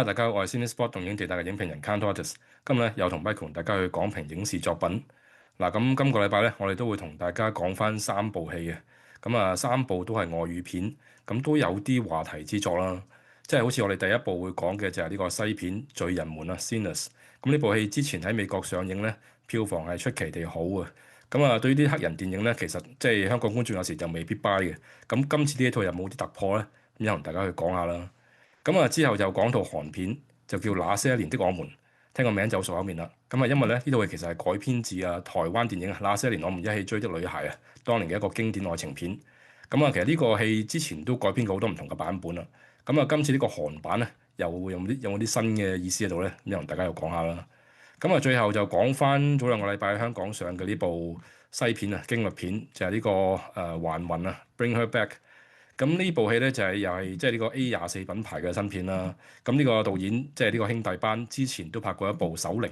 大家好，我係 Cinespot 動映地帶嘅影評人 Kantorates。今日咧又同 Michael 同大家去講評影視作品。嗱，咁今個禮拜咧，我哋都會同大家講翻三部戲嘅。咁啊，三部都係外語片，咁都有啲話題之作啦。即係好似我哋第一部會講嘅就係呢個西片《罪人們》啊，《Sinners》。咁呢部戲之前喺美國上映咧，票房係出奇地好啊。咁啊，對於啲黑人電影咧，其實即係香港觀眾有時就未必 buy 嘅。咁今次呢一套有冇啲突破咧？咁又同大家去講下啦。咁啊，之後就講套韓片，就叫《那些年的我們》，聽個名就熟口面啦。咁啊，因為咧呢套戲其實係改編自台灣電影《那些年我們一起追的女孩》啊，當年嘅一個經典愛情片。咁啊，其實呢個戲之前都改編過好多唔同嘅版本啦。咁啊，今次呢個韓版咧，又會有冇啲新嘅意思喺度咧？咁又同大家又講下啦。咁啊，最後就講翻早2個禮拜喺香港上嘅呢部西片啊，驚慄片就係呢個還魂啊，《Bring Her Back》。咁呢部戲咧就係又係即係呢個 A24品牌嘅新片啦。咁呢個導演即係呢個兄弟班之前都拍過一部《守靈》，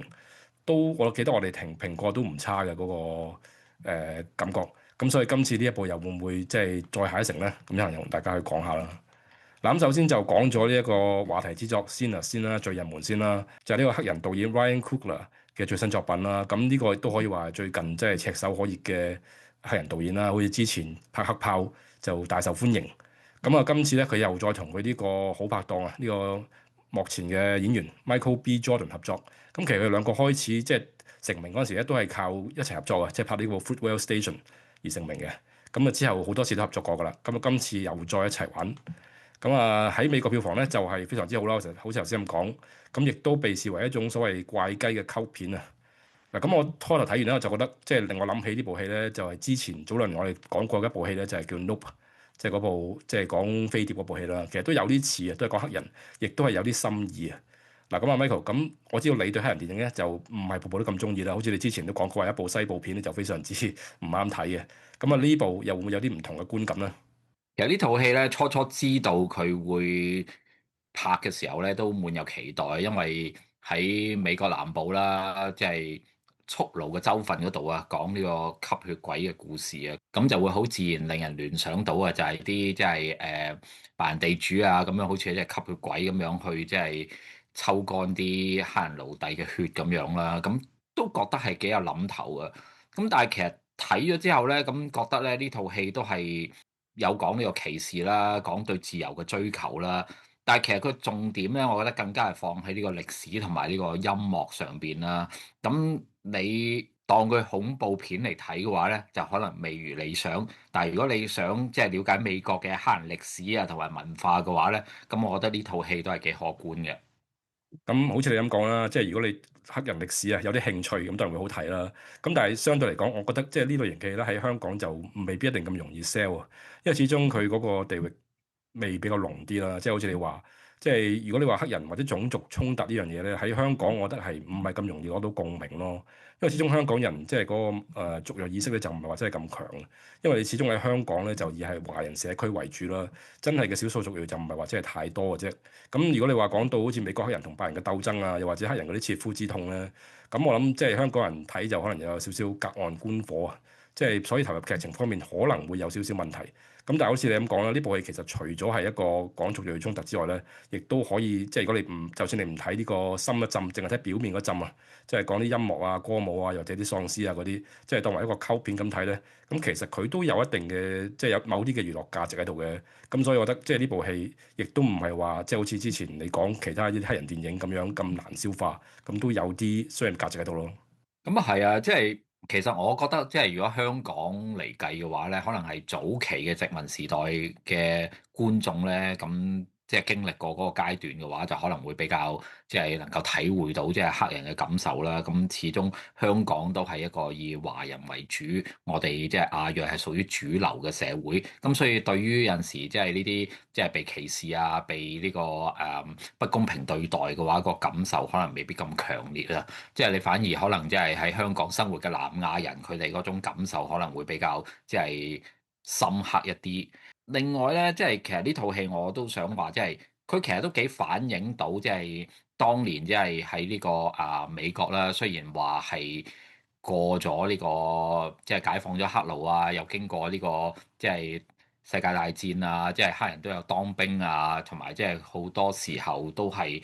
都我記得我哋評過都唔差嘅嗰個感覺。咁所以今次呢一部又會唔會即係再下一城咧？咁又同大家去講下啦。嗱，咁首先就講咗呢一個話題之作先啦，罪人們先啦，就係呢個黑人導演 Ryan Coogler 嘅最新作品啦。咁呢個都可以話係最近即係炙手可熱嘅黑人導演啦。好似之前拍黑豹就大受歡迎。咁啊，今次咧佢又再同佢呢個好拍檔啊，呢個幕前嘅演員 Michael B. Jordan 合作。咁其實佢哋兩個開始即係成名嗰陣時咧，都係靠一齊合作啊，即係拍呢個 Fruitvale Station 而成名嘅。咁啊之後好多次都合作過噶啦。咁啊今次又再一齊玩。咁啊喺美國票房咧就係非常之好啦，好似頭先咁講。咁亦都被視為一種所謂怪雞嘅溝片啊。嗱，咁我開頭睇完咧，我就覺得即係令我諗起呢部戲咧，就係之前早輪我哋講過一部戲咧，就係叫 Nope。即係嗰部即係講飛碟嗰部戲啦，其實都有啲似啊，都係講黑人，亦都係有啲心意啊。嗱，咁啊 Michael，咁我知道你對黑人電影咧就唔係部部都咁中意啦，好似你之前都講過話一部西部片咧就非常之唔啱睇嘅。咁啊呢部又會唔會有啲唔同嘅觀感咧？其實呢套戲咧，初初知道佢會拍嘅時候咧，都滿有期待，因為喺美國南部啦，即係速盧嘅州份嗰度啊，講呢個吸血鬼嘅故事啊，咁就會好自然令人聯想到啊，就係啲即係扮地主啊，咁樣好似即係吸血鬼咁樣去即係抽乾啲黑人奴隸嘅血咁樣啦，咁都覺得係幾有諗頭啊。咁但係其實睇咗之後咧，咁覺得咧呢套戲都係有講呢個歧視啦，講對自由嘅追求啦。但係其實佢重點咧，我覺得更加係放喺呢個歷史同埋呢個音樂上邊啦。咁你當佢恐怖片嚟睇嘅話咧，就可能未如理想。但係如果你想即係了解美國嘅黑人歷史啊同埋文化嘅話咧，咁我覺得呢套戲都係幾可觀嘅。咁好似你咁講啦，即係如果你黑人歷史啊有啲興趣，咁當然會好睇啦。咁但係相對嚟講，我覺得即係呢類型嘅戲咧喺香港就未必一定咁容易 sell 啊，因為始終佢嗰個地域味比較濃啲啦。即係好似你話，即係如果你話黑人或者種族衝突呢樣嘢咧，喺香港我覺得係唔係咁容易攞到共鳴咯。因為始終香港人即係嗰個族裔意識咧就唔係話真係咁強，因為你始終喺香港咧就以係華人社區為主啦，真係嘅少數族裔就唔係話真係太多嘅啫。咁如果你話講到好似美國黑人同白人嘅鬥爭啊，又或者黑人嗰啲切膚之痛咧，咁我諗即係香港人睇就可能有少少隔岸觀火啊，即係所以投入劇情方面可能會有少少問題。咁但係好似你咁講啦，呢部戲其實除咗係一個講族裔衝突之外咧，亦都可以即係如果你唔就算你唔睇呢個深一浸，淨係睇表面嗰浸啊，即係講啲音樂啊、歌舞啊，又或者啲喪屍啊嗰啲，即係當為一個溝片咁睇咧，咁其實佢都有一定嘅即係有某啲嘅娛樂價值喺度嘅。咁所以我覺得即係呢部戲亦都唔係話即係好似之前你講其他啲黑人電影咁樣咁難消化，咁都有啲商業價值喺度咯。咁啊係啊，即係其實我覺得即係如果香港嚟計嘅話咧，可能係早期嘅殖民時代嘅觀眾咧，咁即係經歷過嗰個階段嘅話，就可能會比較即係能夠體會到即係黑人嘅感受啦。咁始終香港都係一個以華人為主，我哋即係亞裔係屬於主流嘅社會，咁所以對於有陣時即係呢啲即係被歧視啊，被呢個不公平對待嘅話，個感受可能未必咁強烈啊。即係你反而可能即係喺香港生活嘅南亞人，佢哋嗰種感受可能會比較即係深刻一啲。另外咧，即係其實呢套戲我都想話，即係佢其實都幾反映到即係當年即係喺呢個美國啦，雖然話係過咗呢個即係解放咗黑奴啊，又經過呢個即係世界大戰啊，即係黑人都有當兵啊，同埋即係好多時候都係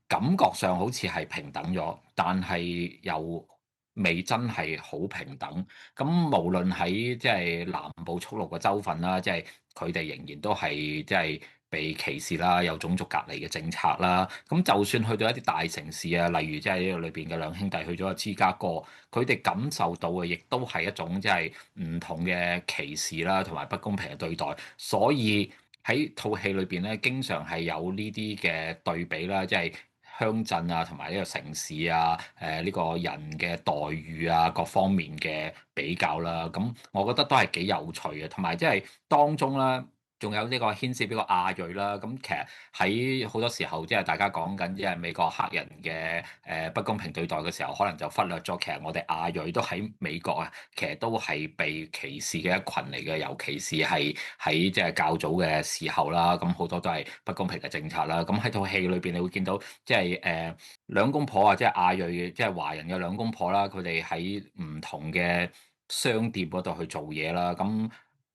感覺上好似係平等咗，但係又未真係好平等。咁無論喺即係南部速六嘅州份啦，即係佢哋仍然都係即係被歧視啦，有種族隔離嘅政策啦。咁就算去到一啲大城市啊，例如即係呢個裏邊嘅兩兄弟去咗芝加哥，佢哋感受到嘅亦都係一種即係唔同嘅歧視啦，同埋不公平嘅對待。所以喺套戲裏邊咧，經常係有呢啲嘅對比啦，即係鄉鎮啊，同埋呢個城市啊，呢個人嘅待遇啊，各方面嘅比較啦。咁我覺得都係幾有趣嘅，同埋即係當中啦。仲有呢個牽涉呢個亞裔啦，咁其實喺好多時候，即係大家講緊即係美國黑人嘅不公平對待嘅時候，可能就忽略咗其實我哋亞裔都喺美國啊，其實都係被歧視嘅一群嚟嘅，尤其是係喺即係較早嘅時候啦，咁好多都係不公平嘅政策啦。咁喺套戲裏邊，你會見到即係兩公婆啊，即係亞裔嘅，即係華人嘅兩公婆啦，佢哋喺唔同嘅商店嗰度去做嘢啦，咁。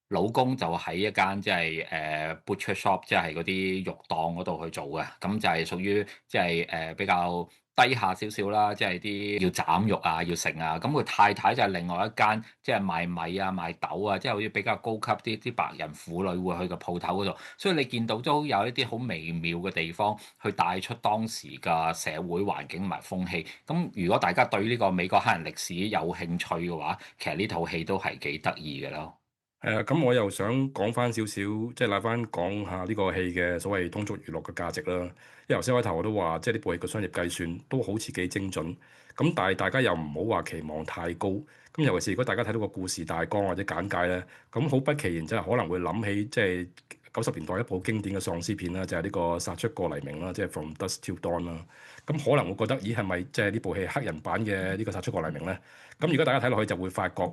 老公就喺一間即係butcher shop，即係嗰啲肉檔嗰度去做嘅，咁就係屬於即係比較低下少少啦，即係啲要斬肉啊，要成啊。咁佢太太就係另外一間即係賣米啊、賣豆啊，即係好似比較高級啲白人婦女會去個鋪頭嗰度。所以你見到都有一啲好微妙嘅地方，去帶出當時嘅社會環境同埋風氣。咁如果大家對呢個美國黑人歷史有興趣嘅話，其實呢套戲都係幾得意嘅咯。係啊，咁我又想講翻少少，即係拉翻講下呢個戲嘅所謂通俗娛樂嘅價值啦。因為頭先開頭我都話，即係呢部戲嘅商業計算都好似幾精準。咁但係大家又唔好話期望太高。咁尤其是如果大家睇到個故事大綱或者簡介咧，咁好不其然真係可能會諗起即係90年代一部經典嘅喪屍片啦，就係呢個殺出個黎明啦，即係 From Dusk Till Dawn 啦。咁可能會覺得，咦係咪即係呢部戲黑人版嘅呢個殺出個黎明咧？咁如果大家睇落去就會發覺，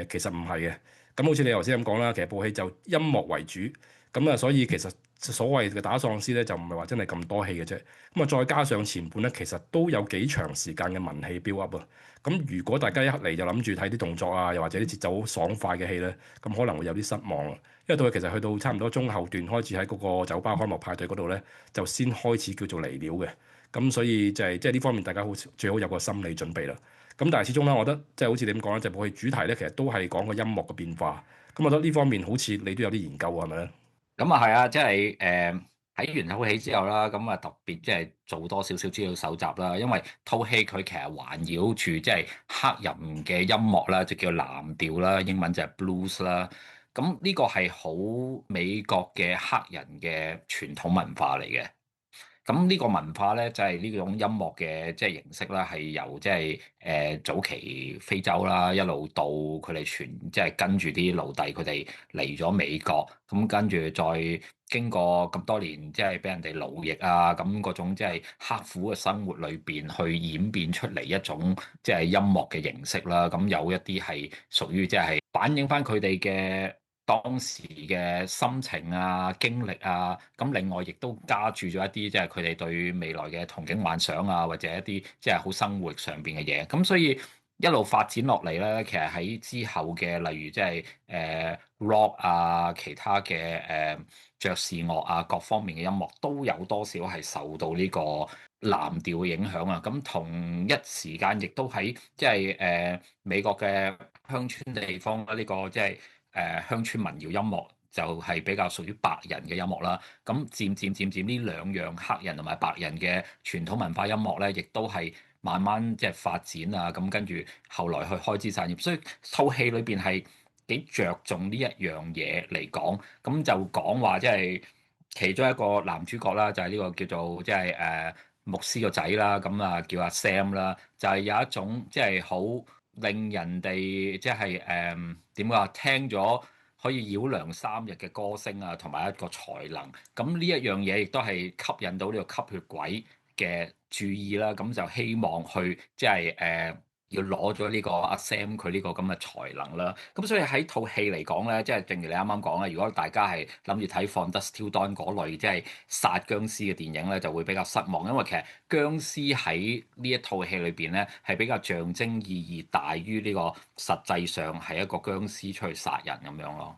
其實唔係嘅。咁好似你頭先咁講啦，其實部戲就音樂為主，咁啊，所以其實所謂嘅打喪屍咧，就唔係話真係咁多戲嘅啫。咁啊，再加上前半咧，其實都有幾長時間嘅文戲 build up 啊。咁如果大家一嚟就諗住睇啲動作啊，又或者啲節奏爽快嘅戲咧，咁可能會有啲失望啊。因為到其實去到差唔多中後段開始喺嗰個酒吧開幕派對嗰度咧，就先開始叫做嚟料嘅。咁所以就係即係呢方面，大家最好有個心理準備啦。咁但係始終咧，我覺得即係好似你咁講咧，就部戲主題咧，其實都係講個音樂嘅變化。咁我覺得呢方面好似你都有啲研究啊，係咪咧？咁啊係啊，即係睇完套戲之後啦，咁啊特別即係做多少少資料搜集啦，因為套戲佢其實環繞住即係黑人嘅音樂啦，就叫藍調啦，英文就係 blues 啦。咁呢個係好美國嘅黑人嘅傳統文化嚟嘅。咁呢個文化咧，就係呢種音樂嘅即係形式啦，係由即係早期非洲啦，一路到佢哋即係跟住啲奴隸佢哋嚟咗美國，咁跟住再經過咁多年，即係俾人哋奴役啊，咁嗰種即係刻苦嘅生活裏邊去演變出嚟一種即係音樂嘅形式啦。咁有一啲係屬於即係反映翻佢哋嘅當時嘅心情啊、經歷啊，咁另外亦都加注咗一啲即係佢哋對未來嘅憧憬幻想啊，或者一啲即係好生活上邊嘅嘢。咁所以一路發展落嚟咧，其實喺之後嘅例如即係rock 啊、其他嘅爵士樂啊各方面嘅音樂，都有多少係受到呢個藍調嘅影響啊。咁同一時間亦都喺即係美國嘅鄉村地方啦，呢個即係鄉村民謠音樂就係比較屬於白人嘅音樂啦。咁漸漸呢兩樣黑人同埋白人嘅傳統文化音樂咧，亦都係慢慢即係發展啊。咁跟住後來去開枝散葉，所以套戲裏邊係幾着重呢一樣嘢嚟講。咁就講話即係其中一個男主角啦，就係呢個叫做即係牧師個仔啦，咁啊叫阿 Sam 啦，就係有一種即係好令人哋即係點講啊，聽咗可以繞梁3日嘅歌聲啊，同埋一個才能。咁呢一樣嘢亦都係吸引到呢個吸血鬼嘅注意啦。咁就希望去即係要攞咗呢個阿 Sam 佢呢個咁嘅才能啦。咁所以喺套戲嚟講咧，即係正如你啱啱講啦，如果大家係諗住睇《From Dusk Till Dawn》嗰類即係殺僵屍嘅電影咧，就會比較失望，因為其實僵屍喺呢一套戲裏邊咧係比較象徵意義大於呢個實際上係一個僵屍出去殺人咁樣咯。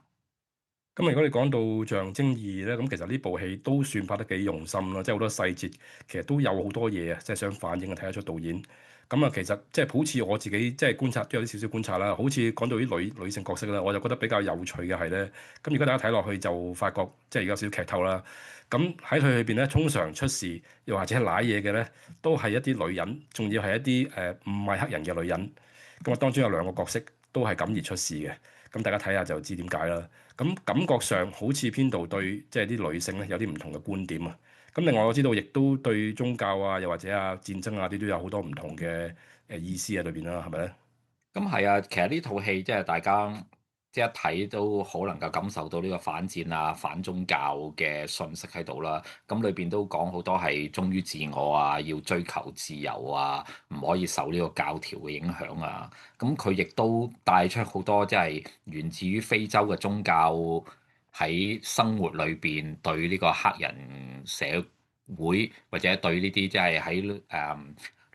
咁如果你講到象徵意義咧，咁其實呢部戲都算拍得幾用心咯，即係好多細節其實都有好多嘢啊，即係想反映啊，睇得出導演。咁啊，其實即係好似我自己即係觀察都有啲少少觀察啦，好似講到啲女性角色啦，我就覺得比較有趣嘅係咧，咁如果大家睇落去就發覺即係而家有少少劇透啦。咁喺佢裏邊咧，通常出事又或者係賴嘢嘅咧，都係一啲女人，仲要係一啲唔係黑人嘅女人。咁啊，當中有兩個角色都係咁而出事嘅，咁大家睇下就知點解啦。咁感覺上好似編導對即係啲女性咧有啲唔同嘅觀點啊。咁另外我知道亦都對宗教啊，又或者啊戰爭啊啲都有好多唔同嘅意思喺裏邊啦，係咪咧？咁係啊，其實呢套戲即係大家即係一睇都好能夠感受到呢個反戰啊、反宗教嘅信息喺度啦。咁裏邊都講好多係忠於自我啊，要追求自由啊，唔可以受呢個教條嘅影響啊。咁佢亦都帶出好多即係源自於非洲嘅宗教喺生活裏邊對呢個黑人社會或者對呢啲即係喺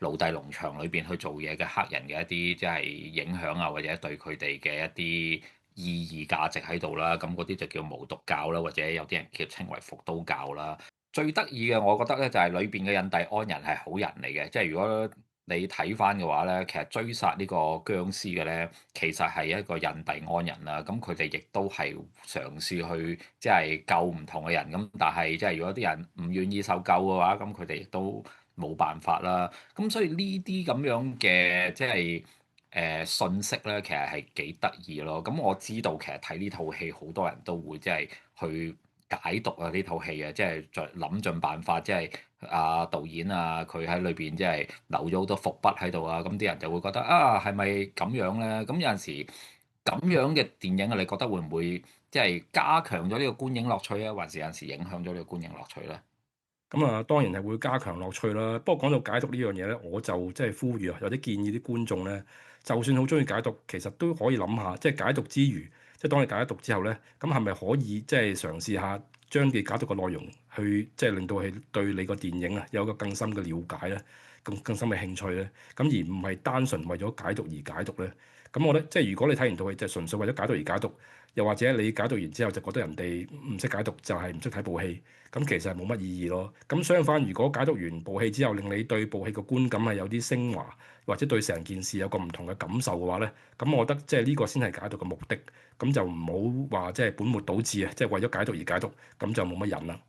奴隸農場裏邊去做嘢嘅黑人嘅一啲即係影響啊，或者對佢哋嘅一啲意義價值喺度啦。咁嗰啲就叫巫毒教啦，或者有啲人叫稱為伏都教啦。最得意嘅，我覺得咧就係裏邊嘅印第安人係好人嚟嘅，即係如果你睇翻嘅話咧，其實追殺呢個僵屍嘅咧，其實係一個印第安人啦。咁佢哋亦都係嘗試去即係救唔同嘅人，咁但係即係如果啲人唔願意受救嘅話，咁佢哋亦都冇辦法啦。咁所以呢啲咁樣嘅即係信息咧，其實係幾得意咯。咁我知道其實睇呢套戲好多人都會即係去解讀啊呢套戲啊，即係再諗盡辦法，即係導演啊，佢喺裏邊即係留咗好多伏筆喺度啊。咁啲人就會覺得啊，係咪咁樣咧？咁有陣時咁樣嘅電影啊，你覺得會唔會即係加強咗呢個觀影樂趣啊，還是有陣時影響咗呢個觀影樂趣咧？咁啊，當然係會加強樂趣啦。不過講到解讀呢樣嘢咧，我就即係呼籲啊，有啲建議啲觀眾咧，就算好中意解讀，其實都可以諗下，即係解讀之餘，即係當你解咗讀之後咧，咁係咪可以即係嘗試下將你解讀嘅內容去即係令到係對你個電影啊有一個更深嘅了解咧，更深嘅興趣咧，咁而唔係單純為咗解讀而解讀咧。咁我覺得即係如果你睇完套戲就純粹為咗解讀而解讀，又或者你解讀完之後就覺得人哋唔識解讀，就係唔識睇部戲。咁其實係冇乜意義咯。咁相反，如果解讀完部戲之後，令你對部戲嘅觀感係有啲升華，或者對成件事有個唔同嘅感受嘅話咧，咁我覺得即係呢個先係解讀嘅目的。咁就唔好話即係本末倒置啊！即係為咗解讀而解讀，咁就冇乜癮啦。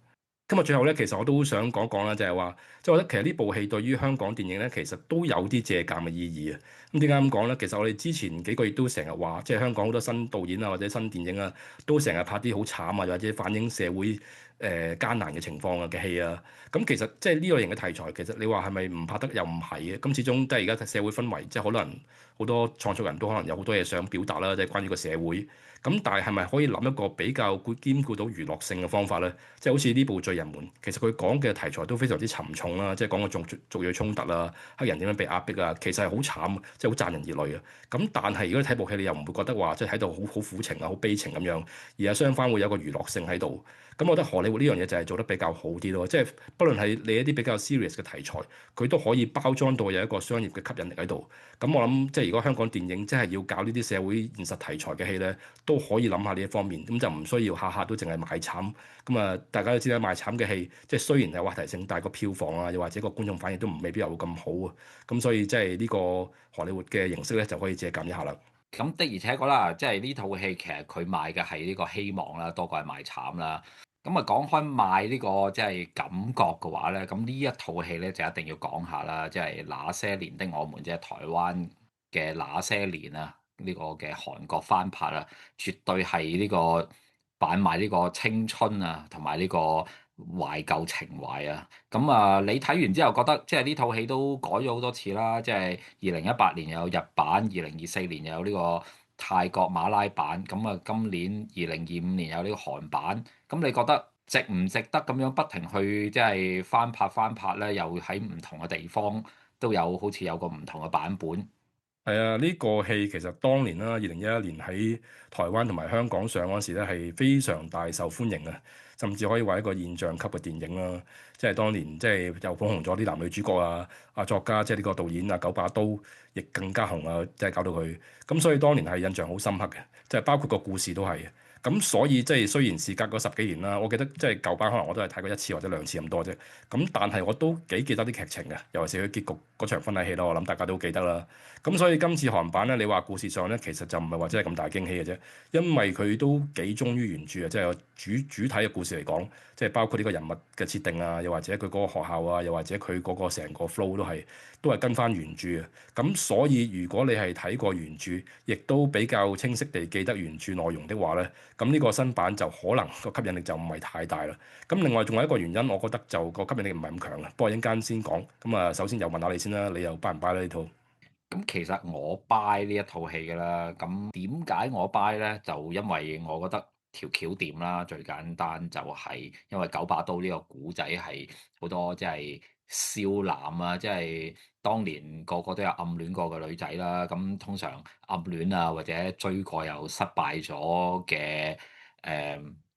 今日最後咧，其實我都想講講啦，就係話，即係我覺得其實呢部戲對於香港電影咧，其實都有啲借鑑嘅意義啊。咁點解咁講咧？其實我哋之前幾個月都成日話，即係香港好多新導演啊，或者新電影啊，都成日拍啲好慘啊，或者反映社會艱難嘅情況啊嘅戲啊。咁其實即係呢類型嘅題材，其實你話係咪唔拍得又唔係嘅？咁始終即係而家社會氛圍，即係可能好多創作人都可能有好多嘢想表達啦，即係關於個社會。咁但係係咪可以諗一個比較兼顧到娛樂性嘅方法咧？即係好似呢部《罪人們》，其實佢講嘅題材都非常之沉重啦，即係講個族裔衝突啊，黑人點樣被壓迫啊，其實係好慘，即係好賺人熱淚啊。咁但係如果你睇部戲，你又唔會覺得話即係喺度好苦情啊，好悲情咁樣，而係相反會有個娛樂性喺度。咁我覺得荷里活呢樣嘢就係做得比較好啲咯，即係不論係你一啲比較 serious 嘅題材，佢都可以包裝到有一個商業嘅吸引力喺度。咁我諗即係如果香港電影真係要搞呢啲社會現實題材嘅戲咧，都可以諗下呢一方面，咁就唔需要下下都淨係賣慘。咁啊，大家都知啦，賣慘嘅戲即係雖然係話題性，但係個票房啊，又或者個觀眾反應都未必有咁好啊。咁所以即係呢個荷里活嘅形式咧，就可以借鑑一下啦。咁的而且確啦，即係呢套戲其實佢賣嘅係呢個希望啦，多過係賣慘啦。咁啊講開賣呢個即係感覺嘅話咧，咁呢一套戲咧就一定要講下啦，即係那些年的我們，即係台灣嘅那些年啊，呢個嘅韓國翻拍啊，絕對係呢個販賣呢個青春啊，同埋呢個懷舊情懷啊。咁啊，你睇完之後覺得即係呢套戲都改咗好多次啦，即係2018年又有日版，2024年又有呢個泰國馬拉版，咁啊今年2025年有呢個韓版。咁你覺得值唔值得咁樣不停去即係翻拍咧？又喺唔同嘅地方都有好似有個唔同嘅版本。係啊，呢個戲其實當年啦，2011年喺台灣同埋香港上嗰時咧，係非常大受歡迎啊，甚至可以話一個現象級嘅電影啦。即係當年即係又捧紅咗啲男女主角啊，作家即係呢個導演啊九把刀，亦更加紅啊，即係搞到佢。咁所以當年係印象好深刻嘅，即係包括個故事都係。咁所以即係雖然事隔嗰十幾年啦，我記得即係舊版可能我都係睇過一次或者兩次咁多啫。咁但係我都幾記得啲劇情嘅，尤其是佢結局嗰場婚禮戲咯，我諗大家都記得啦。咁所以今次韓版咧，你話故事上咧其實就唔係話真係咁大驚喜嘅啫，因為佢都幾忠於原著啊，即係有主體嘅故事嚟講，即係包括呢個人物嘅設定啊，又或者佢嗰個學校啊，又或者佢嗰個成個 flow 都係跟翻原著嘅。咁所以如果你係睇過原著，亦都比較清晰地記得原著內容的話咧，咁呢個新版就可能個吸引力就唔係太大啦。咁另外仲有一個原因，我覺得就個吸引力唔係咁強啊。不過一陣間先講。咁啊，首先又問下你先啦，你又 buy 唔 buy 咧呢套？咁其實我 buy 呢一套戲㗎啦，咁點解我 buy 咧？就因為我覺得條橋掂啦，最簡單就係因為九把刀呢個古仔係好多即係少男啊，即係當年個個都有暗戀過嘅女仔啦。咁通常暗戀啊或者追過又失敗咗嘅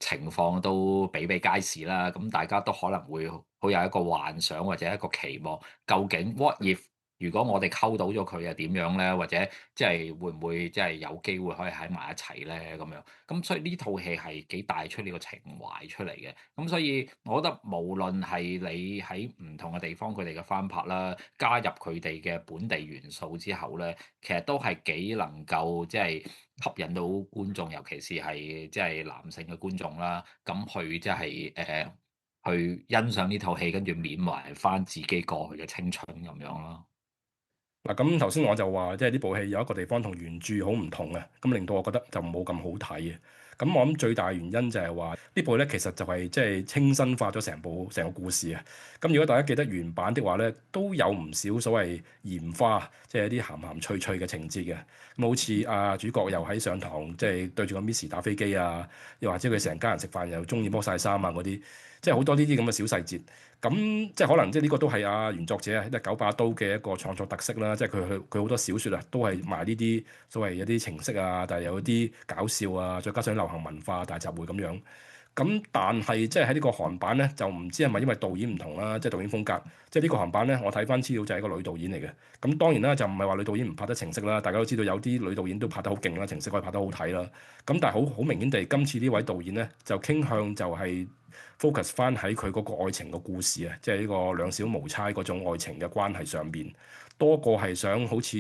情況都比比皆是啦。咁大家都可能會好有一個幻想或者一個期望，究竟 what if？如果我哋溝到咗佢又點樣咧？或者即係會唔會即係有機會可以喺埋一齊咧？咁樣咁所以呢套戲係幾帶出呢個情懷出嚟嘅。咁所以我覺得無論係你喺唔同嘅地方佢哋嘅翻拍啦，加入佢哋嘅本地元素之後咧，其實都係幾能夠即係吸引到觀眾，尤其是係即係男性嘅觀眾啦。咁去即係去欣賞呢套戲，跟住緬懷翻自己過去嘅青春咁樣咯。嗱，咁頭先我就話，即係呢部戲有一個地方同原著好唔同嘅，咁令到我覺得就冇咁好睇嘅。咁我諗最大原因就係話呢部咧其實就係即係清新化咗成個故事啊。咁如果大家記得原版的話咧，都有唔少所謂鹽花，即係一啲鹹鹹脆脆嘅情節嘅。咁好似主角又喺上堂，即係對住個 Miss 打飛機啊，又或者佢成家人食飯又中意剝晒衫啊嗰啲，即係好多呢啲咁嘅小細節。咁即係可能即係呢個都係原作者即係九把刀嘅一個創作特色啦。即係佢好多小説啊，都係賣呢啲所謂一啲情色啊，但係有啲搞笑啊，再加上流行文化大集會咁樣。咁但係即係喺呢個韓版咧，就唔知係咪因為導演唔同啦，即係導演風格。即係呢個韓版咧，我睇翻資料就係一個女導演嚟嘅。咁當然啦，就唔係話女導演唔拍得情色啦。大家都知道有啲女導演都拍得好勁啦，情色可以拍得好睇啦。咁但係好明顯地，今次呢位導演咧就傾向就係 focus 翻喺佢嗰個愛情嘅故事啊，即係呢個兩小無猜嗰種愛情嘅關係上邊，多過係想好似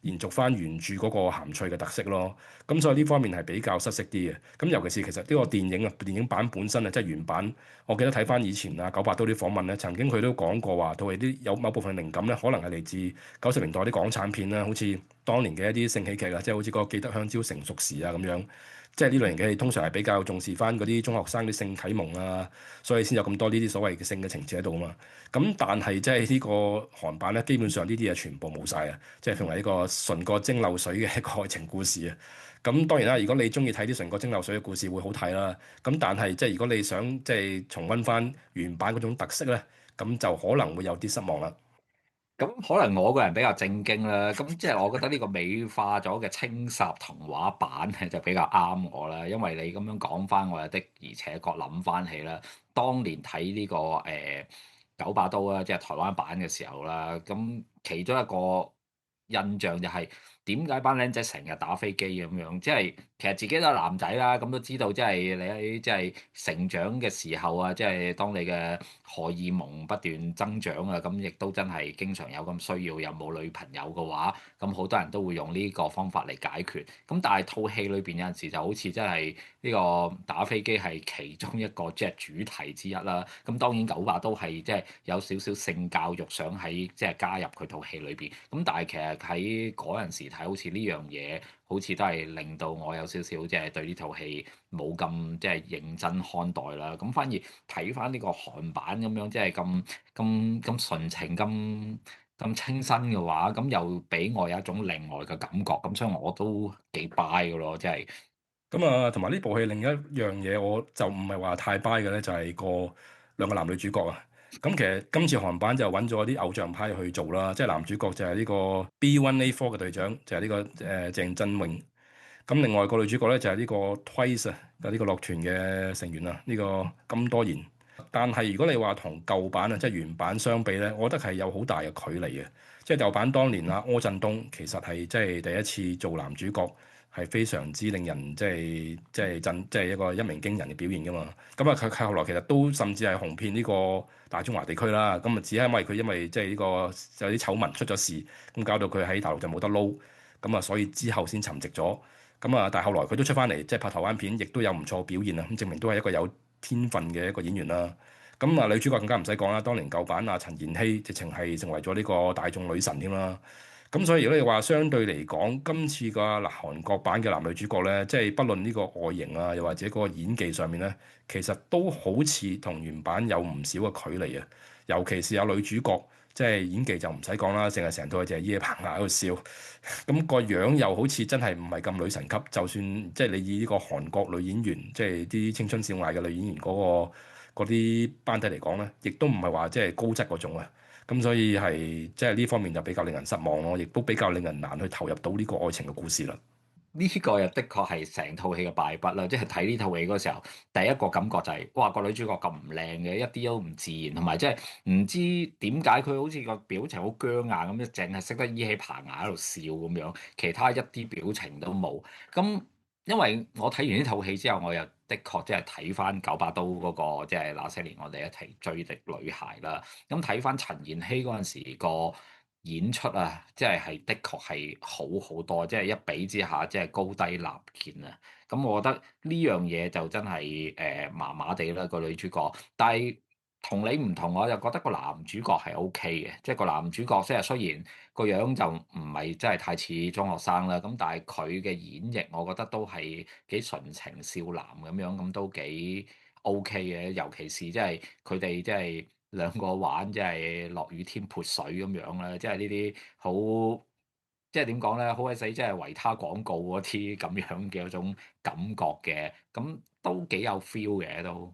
延續翻原著嗰個鹹脆嘅特色咯。咁所以呢方面係比較失色啲嘅。咁尤其是其實呢個電影版本身啊，即係原版，我記得睇翻以前九把刀啲訪問咧，曾經佢都講過話，套戲啲有某部分靈感咧，可能係嚟自90年代啲港產片啦，好似當年嘅一啲性喜劇啊，即係好似個記得香蕉成熟時啊咁樣。即係呢類型嘅戲，通常係比較重視翻嗰啲中學生啲性啟蒙啊，所以先有咁多呢啲所謂嘅性嘅情節喺度啊嘛。咁但係即係呢個韓版咧，基本上呢啲嘢全部冇晒啊，即係成為一個純過蒸餾水嘅一個愛情故事啊。咁當然啦，如果你中意睇啲純過蒸餾水嘅故事，會好睇啦。咁但係即係如果你想即係重溫翻原版嗰種特色咧，咁就可能會有啲失望啦。咁可能我個人比較正經啦，咁即係我覺得呢個美化咗嘅青霎童話版咧就比較啱我啦，因為你咁樣講翻，我又的而且確諗翻起啦，當年睇呢個九把刀啦，即係台灣版嘅時候啦，咁其中一個印象就係點解班僆仔成日打飛機咁樣？即係其實自己都係男仔啦，咁都知道即係你喺即係成長嘅時候啊，即係當你嘅荷爾蒙不斷增長啊，咁亦都真係經常有咁需要，有冇女朋友嘅話，咁好多人都會用呢個方法嚟解決。咁但係套戲裏邊有陣時就好似真係呢個打飛機係其中一個即係主題之一啦。咁當然九把刀係即係有少少性教育想喺即係加入佢套戲裏邊。咁但係其實喺嗰陣時睇，好似呢樣嘢，好似都係令到我有少少即係對呢套戲冇咁即係認真看待啦。咁反而睇翻呢個韓版咁樣，即係咁純情、咁清新嘅話，咁又俾我有一種另外嘅感覺。咁所以我都幾 buy 嘅咯，即係。咁啊，同埋呢部戲另一樣嘢，我就唔係話太 buy 嘅咧，就係兩個男女主角啊。咁其實今次韓版就揾咗啲偶像派去做啦，即係男主角就係呢個 B1A4 嘅隊長，就係呢個鄭振榮。咁另外個女主角咧就係呢個 Twice 啊，就呢個樂團嘅成員啊，呢個金多賢。但係如果你話同舊版啊，即係原版相比咧，我覺得係有好大嘅距離嘅。即係舊版當年啊，柯震東其實係即係第一次做男主角。係非常之令人即係一個一鳴驚人嘅表現㗎嘛。咁啊佢後來其實都甚至係紅遍呢個大中華地區啦。咁啊只係因為即係呢個有啲醜聞出咗事，咁搞到佢喺大陸就冇得撈。咁啊所以之後先沉寂咗。咁啊但係後來佢都出翻嚟，即係拍台灣片，亦都有唔錯表現啊。咁證明都係一個有天分嘅一個演員啦。咁啊女主角更加唔使講啦，當年舊版啊陳妍希直情係成為咗呢個大眾女神添啦。咁所以如果你話相對嚟講，今次個嗱韓國版嘅男女主角咧，即係不論呢個外形啊，又或者嗰個演技上面咧，其實都好似同原版有唔少嘅距離啊。尤其是有女主角，即係演技就唔使講啦，淨係成套就係噎棚牙喺度笑，咁個樣又好似真係唔係咁女神級。就算即係你以呢個韓國女演員，即係啲青春少艾嘅女演員嗰啲班底嚟講咧，亦都唔係話即係高質嗰種啊。咁所以係即係呢方面就比較令人失望咯，亦都比較令人難去投入到呢個愛情嘅故事啦。呢個又的確係成套戲嘅敗筆啦，即係睇呢套戲嗰時候，第一個感覺就係、哇個女主角咁唔靚嘅，一啲都唔自然，同埋即係唔知點解佢好似個表情好僵硬咁，淨係識得依起棚牙喺度笑咁樣，其他一啲表情都冇。咁因為我睇完呢套戲之後，我又的確即係睇翻九把刀嗰個即係那些年我哋一齊追的女孩啦。咁睇翻陳妍希嗰陣時個演出啊，係的確係好好多，即係一比之下，即係高低立見啊！咁我覺得呢樣嘢就真係麻麻地啦個女主角，但係同你唔同，我就覺得個男主角係 OK 嘅，即係個男主角即係雖然個樣就唔係真係太似中學生啦，咁但係佢嘅演繹，我覺得都係幾純情少男咁樣，咁都幾 OK 嘅，尤其是即係佢哋即係兩個玩，即係落雨天潑水咁樣啦，即係呢啲好即係點講咧，好鬼死即係維他廣告嗰啲咁樣嘅嗰種感覺嘅，咁都幾有 feel 嘅都。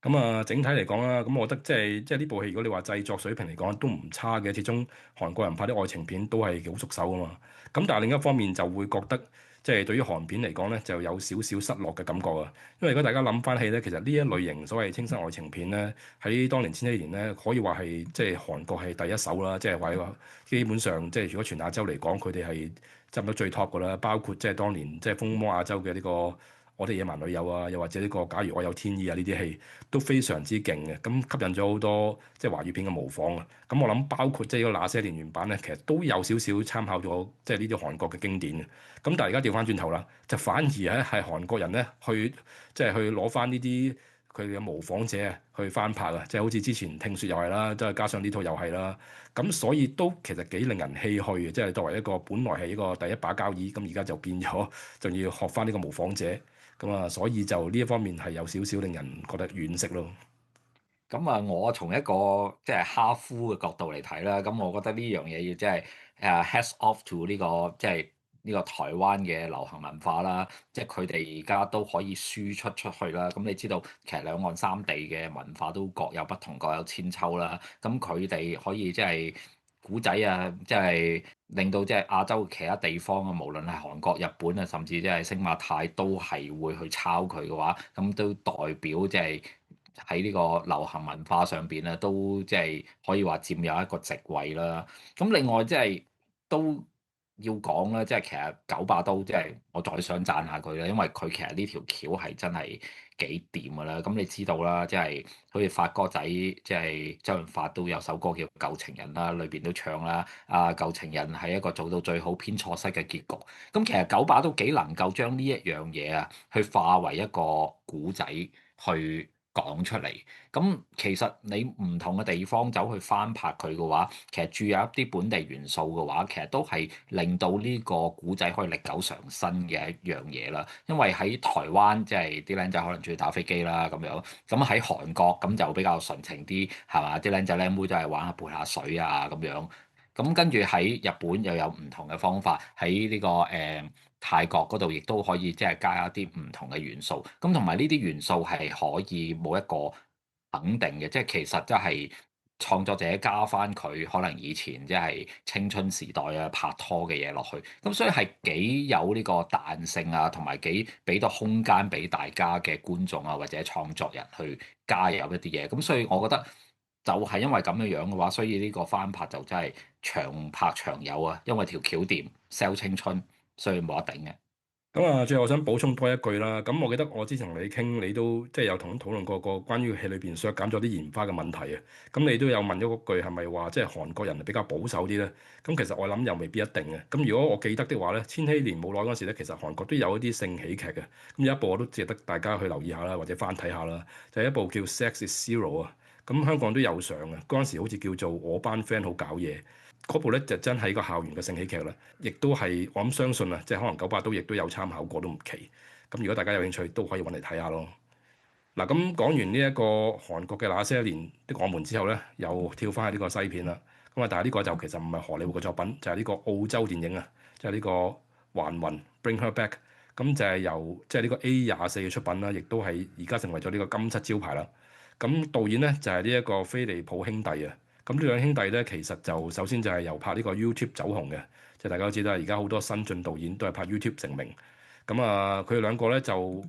咁啊，整體嚟講啦，咁我覺得即係呢部戲，如果你話製作水平嚟講都唔差嘅，始終韓國人拍啲愛情片都係好熟手啊嘛。咁但係另一方面就會覺得，即係對於韓片嚟講咧，就有少少失落嘅感覺啊。因為如果大家諗翻起咧，其實呢一類型所謂青春愛情片咧，喺當年千禧年咧，可以話係即係韓國係第一手啦。即係話基本上即係如果全亞洲嚟講，佢哋係差唔多最 top 噶啦。包括即係當年即係風靡亞洲嘅呢個我哋野蠻女友啊，又或者呢個假如我有天意啊，呢啲戲都非常之勁嘅，咁吸引咗好多即係華語片嘅模仿啊。咁我諗包括即係呢個那些年原版咧，其實都有少少參考咗即係呢啲韓國嘅經典嘅。咁但係而家調翻轉頭啦，就反而咧係韓國人咧去即係去攞翻呢啲佢嘅模仿者啊去翻拍啊，即係好似之前聽説又係啦，即係加上呢套又係啦。咁所以都其實幾令人唏噓嘅，即係作為一個本來係一個第一把交椅，咁而家就變咗仲要學翻呢個模仿者。咁啊，所以就呢一方面係有少少令人覺得惋惜咯。咁啊，我從一個即係哈夫嘅角度嚟睇啦，咁我覺得呢樣嘢要即係hats off to 呢個即係呢個台灣嘅流行文化啦，即係佢哋而家都可以輸出出去啦。咁你知道其實兩岸三地嘅文化都各有不同，各有千秋啦。咁佢哋可以即係古仔啊，即係令到即係亞洲其他地方啊，無論係韓國、日本啊，甚至即係星馬泰都係會去抄佢嘅話，咁都代表即係喺呢個流行文化上邊咧，都即係可以話佔有一個席位啦。咁另外即係都要講啦，即係其實九把刀即係我再想讚下佢啦，因為佢其實呢條橋係真係幾掂㗎啦。咁你知道啦，即係好似發哥仔，即係周潤發都有首歌叫《舊情人》啦，裏邊都唱啦，啊舊情人係一個做到最好編錯失嘅結局。咁其實九把都幾能夠將呢一樣嘢啊，去化為一個古仔去講出嚟。咁其實你唔同嘅地方走去翻拍佢嘅話，其實注入一啲本地元素嘅話，其實都係令到呢個古仔可以歷久常新嘅一樣嘢啦。因為喺台灣即係啲僆仔可能中意打飛機啦咁樣，咁喺韓國咁就比較純情啲係嘛？啲僆仔僆妹都係玩下潑下水啊咁樣。咁跟住喺日本又有唔同嘅方法，喺呢個泰國嗰度亦都可以即係加一啲唔同嘅元素。咁同埋呢啲元素係可以冇一個肯定嘅，即係其實即係創作者加翻佢可能以前即係青春時代啊拍拖嘅嘢落去。咁所以係幾有呢個彈性啊，同埋幾俾到空間俾大家嘅觀眾啊或者創作人去加入一啲嘢。咁所以我覺得。就係因為咁樣樣嘅話，所以呢個翻拍就真係長拍長有啊！因為條橋掂 sell 青春，所以冇得頂嘅。咁啊，最後我想補充多一句啦。咁我記得我之前同你傾，你都即係有同討論過個關於戲裏邊削減咗啲鹽花嘅問題啊。咁你都有問咗嗰句係咪話即係韓國人比較保守啲咧？咁其實我諗又未必一定嘅。咁如果我記得的話咧，千禧年冇耐嗰時咧，其實韓國都有一啲性喜劇嘅。咁有一部我都值得大家去留意下啦，或者翻睇下啦，就係一部叫《Sex Is Zero》啊。咁香港都有上嘅，嗰陣時好似叫做我班 friend 好搞嘢。嗰部咧就真係一個校園嘅性喜劇啦，亦都係我諗相信啊，即係可能九把刀亦都有參考過都唔奇。咁如果大家有興趣，都可以揾嚟睇下咯。嗱，咁講完呢一個韓國嘅那些年的我們之後咧，又跳翻去呢個西片啦。咁啊，但係呢個就其實唔係荷里活嘅作品，就係呢個澳洲電影啊，就係呢個還魂 Bring Her Back。咁就係由即係呢個 A24嘅出品啦，亦都係而家成為咗呢個金漆招牌啦。咁導演咧就係呢一個菲利普兄弟啊。咁呢兩兄弟咧，其實就首先就係由拍呢個 YouTube 走紅嘅，即係大家都知啦。而家好多新晉導演都係拍 YouTube 成名。咁啊，佢哋兩個咧就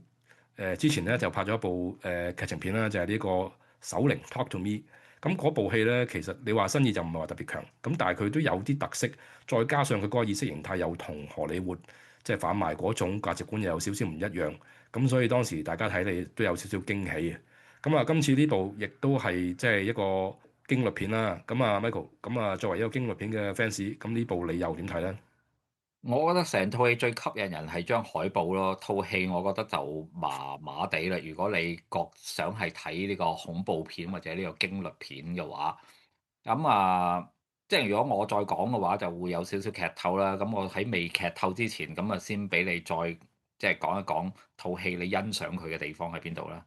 之前咧就拍咗一部劇情片啦，就係呢個《首領 Talk to Me》。咁嗰部戲咧，其實你話新意就唔係話特別強，咁但係佢都有啲特色，再加上佢嗰個意識形態又同荷里活即係販賣嗰種價值觀又有少少唔一樣，咁所以當時大家睇嚟都有少少驚喜嘅。咁啊，今次呢部亦都係即係一個驚慄片啦。咁啊，Michael，咁啊作為一個驚慄片嘅 fans，咁呢部你又點睇咧？我覺得成套戲最吸引人係張海報咯，套戲我覺得就麻麻地啦。如果你想係睇呢個恐怖片或者呢個驚慄片嘅話，咁即係如果我再講嘅話，就會有少少劇透啦。咁我喺未劇透之前，咁啊先俾你再即係講一講套戲你欣賞佢嘅地方喺邊度啦。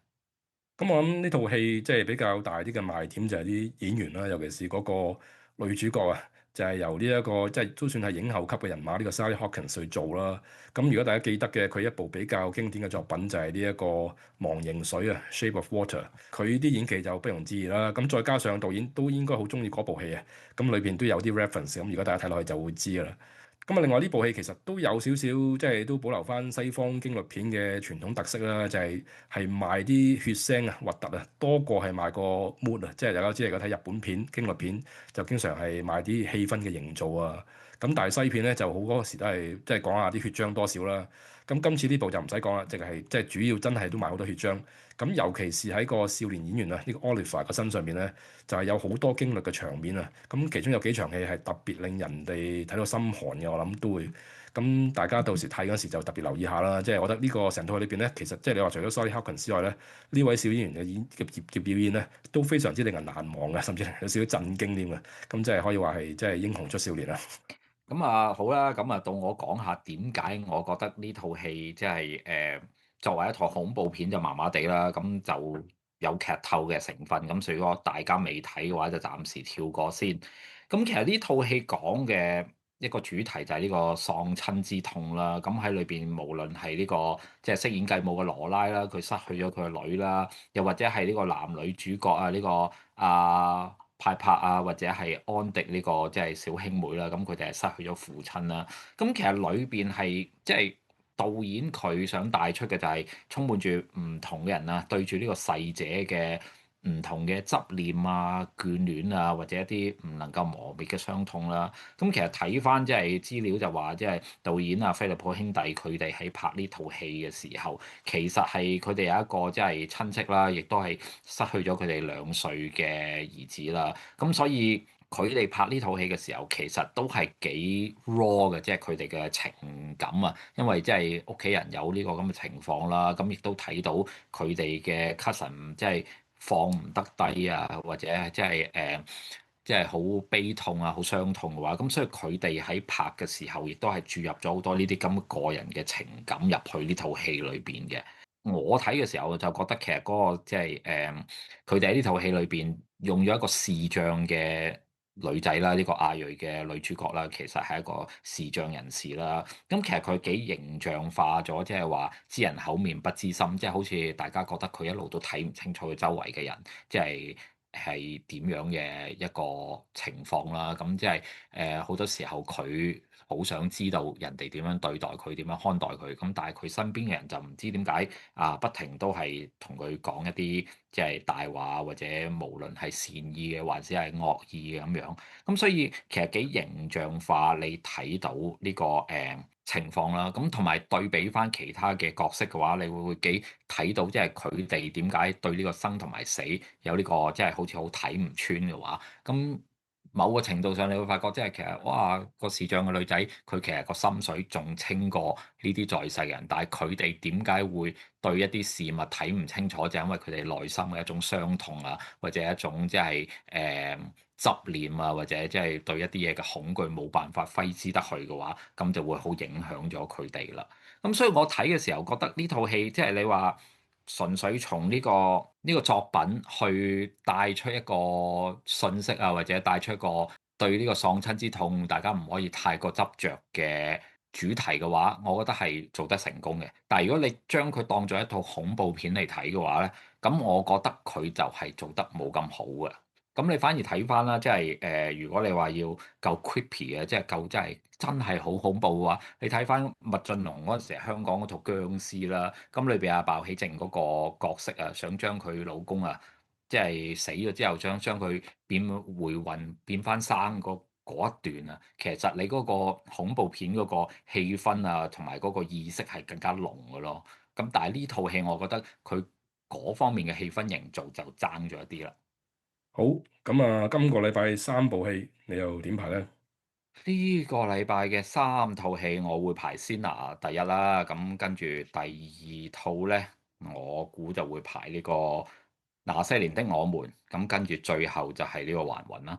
咁我諗呢套戲即係比較大啲嘅賣點就係啲演員啦，尤其是嗰個女主角啊，就係由呢一個即係都算係影后級嘅人馬呢個 Sally Hawkins 去做啦。咁如果大家記得嘅，佢一部比較經典嘅作品就係呢一個忘形水啊，Shape of Water。佢啲演技就不容置疑啦。咁再加上導演都應該好中意嗰部戲啊，咁裏邊都有啲 reference。咁如果大家睇落去就會知㗎啦。咁啊，另外呢部戲其實都有少少即係都保留翻西方驚慄片嘅傳統特色啦，就係賣啲血腥啊、核突啊，多過係賣個 mood 啊。即係大家知嚟講睇日本片驚慄片就經常係賣啲氣氛嘅營造啊。咁但係西片咧就好多時都係即係講下啲血漿多少啦。咁今次呢部就唔使講啦，即係即係主要真係都賣好多血漿。咁尤其是喺個少年演員啊，呢個 Oliver 個身上面咧，就係有好多驚慄嘅場面啊！咁其中有幾場戲係特別令人哋睇到心寒嘅，我諗都會。咁大家到時睇嗰時就特別留意下啦。即係我覺得呢個成套戲裏邊咧，其實即係你話除咗 Sally Hawkins 之外咧，呢位小演員嘅表演咧都非常之令人難忘嘅，甚至有少少震驚添嘅。咁即係可以話係即係英雄出少年啦。咁好啦，咁到我講下點解我覺得呢套戲即係作為一套恐怖片就麻麻地啦，咁就有劇透嘅成分，咁所以如果大家未睇嘅話，就暫時跳過先。咁其實呢套戲講嘅一個主題就係呢個喪親之痛啦。咁喺裏邊無論係呢個即係飾演繼母嘅羅拉啦，佢失去咗佢嘅女啦，又或者係呢個男女主角啊，呢個派帕啊，或者係安迪呢個即係小兄妹啦，咁佢哋係失去咗父親啦。咁其實裏邊係即係導演佢想帶出嘅就係充滿住唔同嘅人啊，對住呢個逝者嘅唔同嘅執念啊、眷戀啊，或者一啲唔能夠磨滅嘅傷痛啦。咁其實睇翻即係資料就話，即係導演啊菲利普兄弟佢哋喺拍呢套戲嘅時候，其實係佢哋有一個即係親戚啦，亦都係失去咗佢哋2歲嘅兒子啦。咁所以佢哋拍呢套戲嘅時候，其實都係幾 raw 嘅，即係佢哋嘅情感啊。因為即係屋企人有呢個咁嘅情況啦，咁亦都睇到佢哋嘅 cousin 即係放唔得低啊，或者即係即係好悲痛啊、好傷痛嘅話，咁所以佢哋喺拍嘅時候，亦都係注入咗好多呢啲咁個人嘅情感入去呢套戲裏邊嘅。我睇嘅時候就覺得其實嗰個即係佢哋喺呢套戲裏邊用咗一個視障嘅女仔啦，呢個亞裔嘅女主角啦，其實係一個視障人士啦。咁其實佢幾形象化咗，即係話知人口面不知心，即係好似大家覺得佢一路都睇唔清楚佢周圍嘅人，即係點樣嘅一個情況啦。咁即係好多時候佢好想知道人哋點樣對待佢，點樣看待佢。咁但係佢身邊嘅人就唔知點解不停都係同佢講一啲即係大話，或者無論係善意嘅，或者係惡意嘅咁樣。咁所以其實幾形象化，你睇到呢個情況啦。咁同埋對比翻其他嘅角色嘅話，你會幾睇到即係佢哋點解對呢個生同埋死有呢個即係好似好睇唔穿嘅話，咁某個程度上你會發覺即係其實哇個視障嘅女仔佢其實個心水仲清過呢啲在世嘅人，但係佢哋點解會對一啲事物睇唔清楚，就係因為佢哋內心嘅一種傷痛啊，或者一種即係執念啊，或者即係對一啲嘢嘅恐懼冇辦法揮之得去嘅話，咁就會好影響咗佢哋啦。咁所以我睇嘅時候覺得呢套戲即係你話純粹從呢個作品去帶出一個信息啊，或者帶出一個對呢個喪親之痛大家唔可以太過執着嘅主題嘅話，我覺得係做得成功嘅。但係如果你將佢當做一套恐怖片嚟睇嘅話咧，咁我覺得佢就係做得冇咁好嘅。咁你反而睇翻啦，即係如果你話要夠 creepy 嘅，即係夠真係好恐怖嘅話，你睇翻麥浚龍嗰陣時香港嗰套僵屍啦，咁裏邊阿鮑起靜嗰個角色啊，想將佢老公啊，即係死咗之後，將佢變回魂變翻生嗰一段啊，其實你嗰個恐怖片嗰個氣氛啊，同埋嗰個意識係更加濃嘅咯。咁但係呢套戲，我覺得佢嗰方面嘅氣氛營造就爭咗一啲啦。好，咁啊，今個禮拜三部戲你又點排咧？呢個禮拜嘅三套戲，我會排先拿第一啦，咁跟住第二套呢，我估就會排呢個那些年的我們，咁跟住最後就係呢個還魂啦。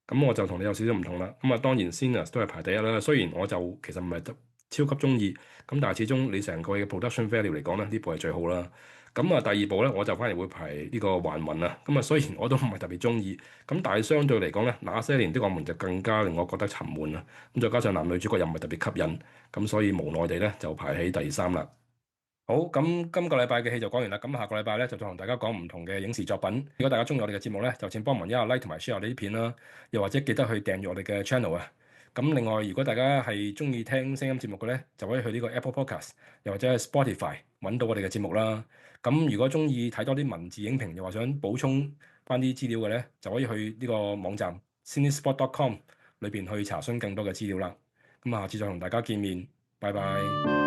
咁我就同你有少少唔同啦。咁啊，當然 Sinners 都係排第一啦。雖然我就其實唔係得超級中意，咁但係始終你成個嘅 production value 嚟講咧，呢部係最好啦。咁啊，第二部咧我就反而會排呢個還魂啊。咁啊，雖然我都唔係特別中意，咁但係相對嚟講咧，那些年的我們就更加令我覺得沉悶啊。咁再加上男女主角又唔係特別吸引，咁所以無奈地咧就排喺第三啦。好，咁今個禮拜嘅戲就講完啦。咁下個禮拜咧就再同大家講唔同嘅影視作品。如果大家中意我哋嘅節目咧，就請幫忙一下 like 同埋 share 我哋啲片啦。又或者記得去訂閱我哋嘅 channel 啊。咁另外，如果大家係中意聽聲音節目嘅咧，就可以去呢個 Apple Podcast，又或者係 Spotify 揾到我哋嘅節目啦。咁如果中意睇多啲文字影評，又或想補充翻啲資料嘅咧，就可以去呢個網站 cinespot.com 裏邊去查詢更多嘅資料啦。咁下次再同大家見面，拜拜。